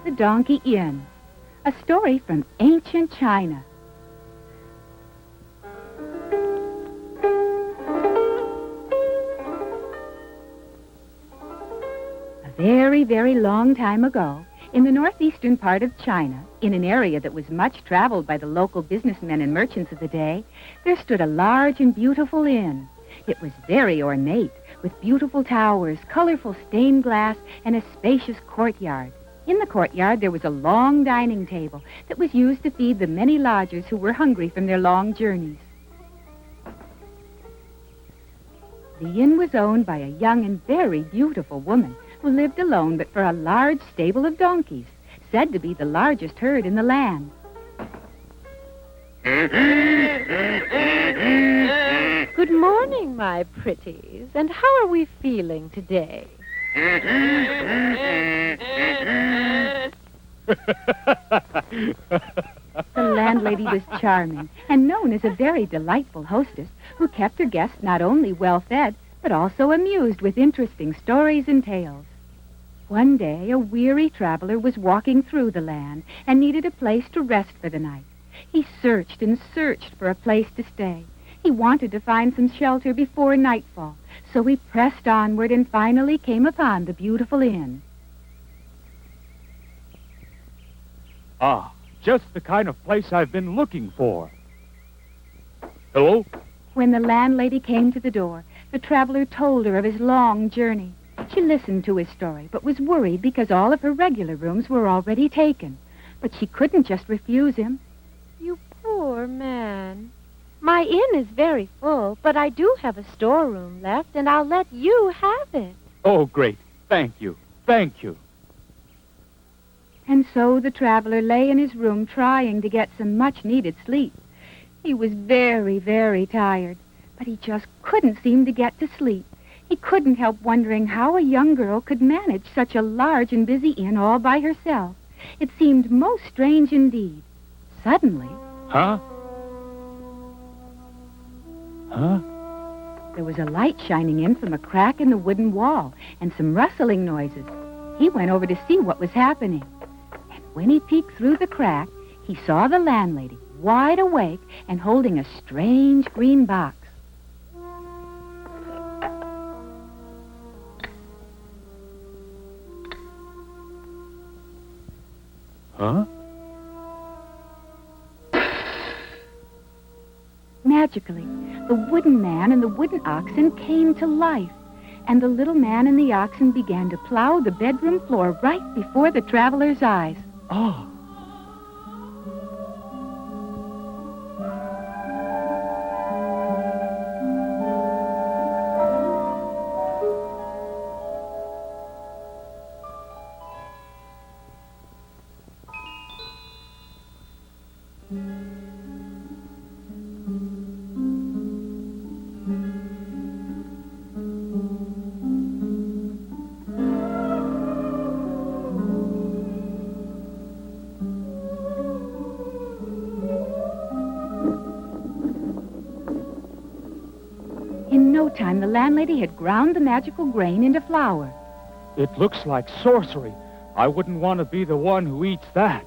The Donkey Inn, a story from ancient China. A very, very long time ago, in the northeastern part of China, in an area that was much traveled by the local businessmen and merchants of the day, there stood a large and beautiful inn. It was very ornate, with beautiful towers, colorful stained glass, and a spacious courtyard. In the courtyard, there was a long dining table that was used to feed the many lodgers who were hungry from their long journeys. The inn was owned by a young and very beautiful woman who lived alone but for a large stable of donkeys, said to be the largest herd in the land. Good morning, my pretties. And how are we feeling today? The landlady was charming and known as a very delightful hostess who kept her guests not only well-fed, but also amused with interesting stories and tales. One day, a weary traveler was walking through the land and needed a place to rest for the night. He searched and searched for a place to stay. He wanted to find some shelter before nightfall, so he pressed onward and finally came upon the beautiful inn. Ah, just the kind of place I've been looking for. Hello? When the landlady came to the door, the traveler told her of his long journey. She listened to his story, but was worried because all of her regular rooms were already taken. But she couldn't just refuse him. You poor man. My inn is very full, but I do have a storeroom left, and I'll let you have it. Oh, great. Thank you. Thank you. And so the traveler lay in his room trying to get some much-needed sleep. He was very, very tired, but he just couldn't seem to get to sleep. He couldn't help wondering how a young girl could manage such a large and busy inn all by herself. It seemed most strange indeed. Suddenly... Huh? Huh? There was a light shining in from a crack in the wooden wall and some rustling noises. He went over to see what was happening. And when he peeked through the crack, he saw the landlady, wide awake and holding a strange green box. Huh? Magically, the wooden man and the wooden oxen came to life, and the little man and the oxen began to plow the bedroom floor right before the traveler's eyes. Oh. In no time, the landlady had ground the magical grain into flour. It looks like sorcery. I wouldn't want to be the one who eats that.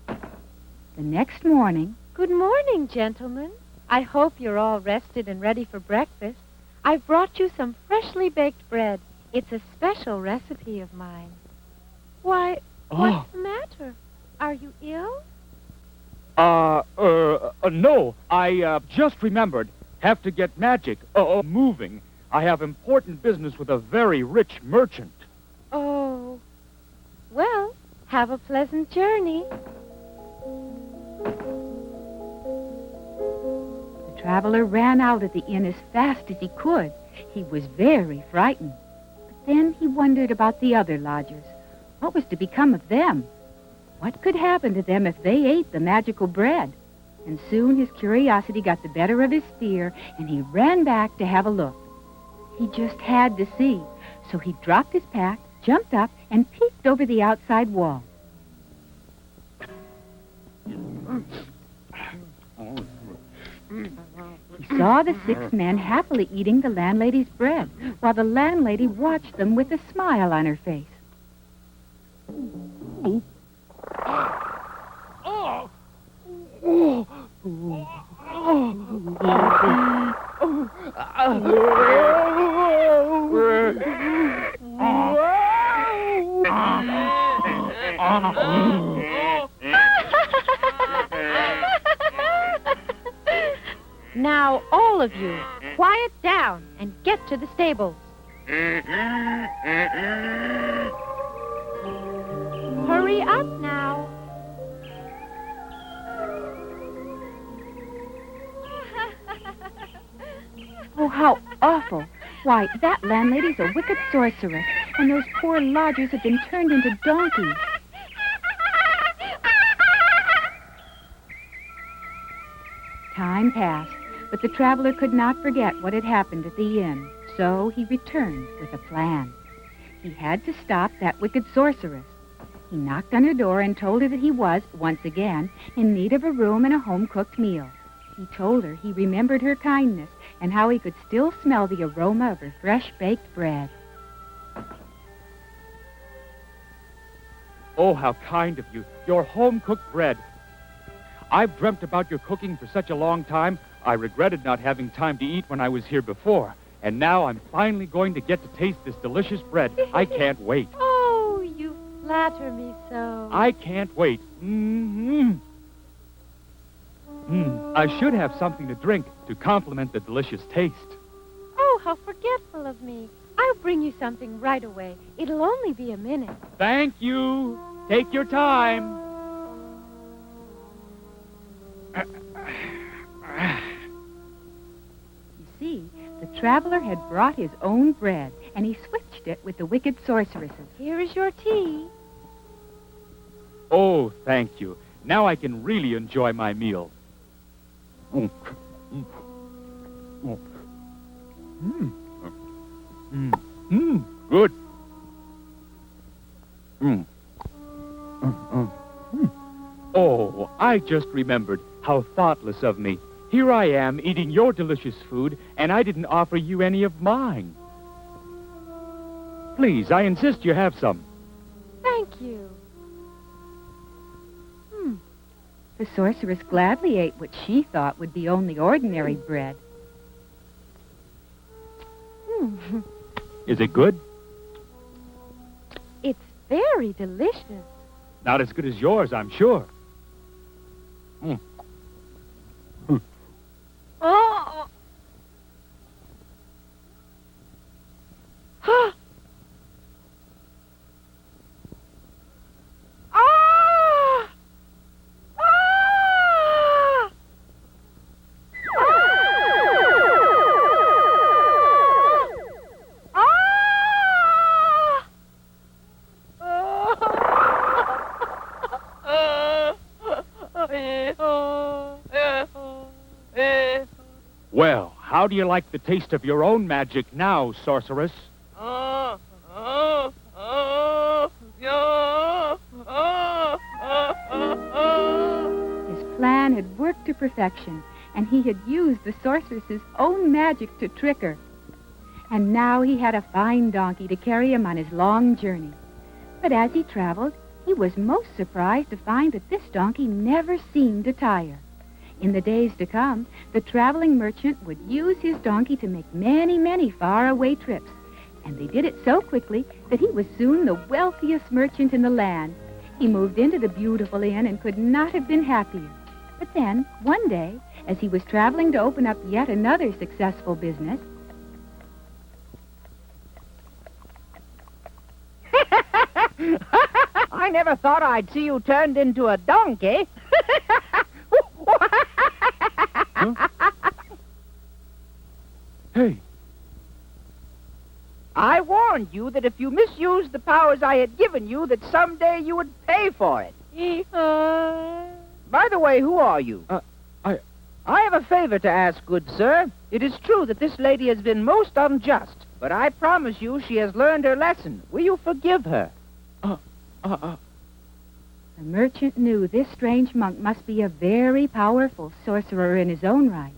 The next morning... Good morning, gentlemen. I hope you're all rested and ready for breakfast. I've brought you some freshly baked bread. It's a special recipe of mine. Why, what's the matter? Are you ill? No. I just remembered. Have to get magic, moving. I have important business with a very rich merchant. Oh. Well, have a pleasant journey. The traveler ran out of the inn as fast as he could. He was very frightened. But then he wondered about the other lodgers. What was to become of them? What could happen to them if they ate the magical bread? And soon his curiosity got the better of his fear, and he ran back to have a look. He just had to see, so he dropped his pack, jumped up, and peeked over the outside wall. He saw the 6 men happily eating the landlady's bread, while the landlady watched them with a smile on her face. Now, all of you, quiet down and get to the stables. Hurry up now. Oh, how awful. Why, that landlady's a wicked sorceress, and those poor lodgers have been turned into donkeys. Time passed, but the traveler could not forget what had happened at the inn, so he returned with a plan. He had to stop that wicked sorceress. He knocked on her door and told her that he was, once again, in need of a room and a home-cooked meal. He told her he remembered her kindness and how he could still smell the aroma of her fresh-baked bread. Oh, how kind of you. Your home-cooked bread. I've dreamt about your cooking for such a long time, I regretted not having time to eat when I was here before. And now I'm finally going to get to taste this delicious bread. I can't wait. Oh, you flatter me so. I can't wait. I should have something to drink to complement the delicious taste. Oh, how forgetful of me. I'll bring you something right away. It'll only be a minute. Thank you. Take your time. You see, the traveler had brought his own bread, and he switched it with the wicked sorceress's. Here is your tea. Oh, thank you. Now I can really enjoy my meal. Good. Oh, I just remembered. How thoughtless of me. Here I am eating your delicious food, and I didn't offer you any of mine. Please, I insist you have some. Thank you. The sorceress gladly ate what she thought would be only ordinary bread. Is it good? It's very delicious. Not as good as yours, I'm sure. Oh! Ah! Ah! Well, how do you like the taste of your own magic now, sorceress? His plan had worked to perfection, and he had used the sorceress's own magic to trick her. And now he had a fine donkey to carry him on his long journey. But as he traveled, he was most surprised to find that this donkey never seemed to tire. In the days to come, the traveling merchant would use his donkey to make many, many faraway trips. And they did it so quickly that he was soon the wealthiest merchant in the land. He moved into the beautiful inn and could not have been happier. But then, one day, as he was traveling to open up yet another successful business... I never thought I'd see you turned into a donkey. Huh? Hey. I warned you that if you misused the powers I had given you, that someday you would pay for it. By the way, who are you? I have a favor to ask, good sir. It is true that this lady has been most unjust, but I promise you she has learned her lesson. Will you forgive her? The merchant knew this strange monk must be a very powerful sorcerer in his own right.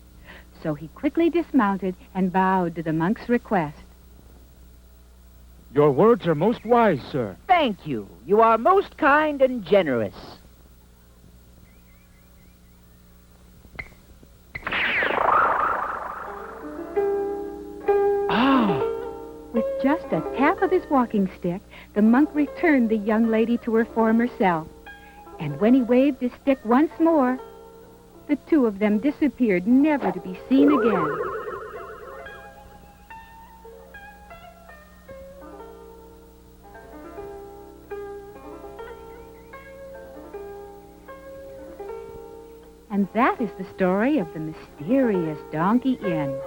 So he quickly dismounted and bowed to the monk's request. Your words are most wise, sir. Thank you. You are most kind and generous. Ah! With just a tap of his walking stick, the monk returned the young lady to her former self. And when he waved his stick once more, the two of them disappeared, never to be seen again. And that is the story of the mysterious Donkey Inn.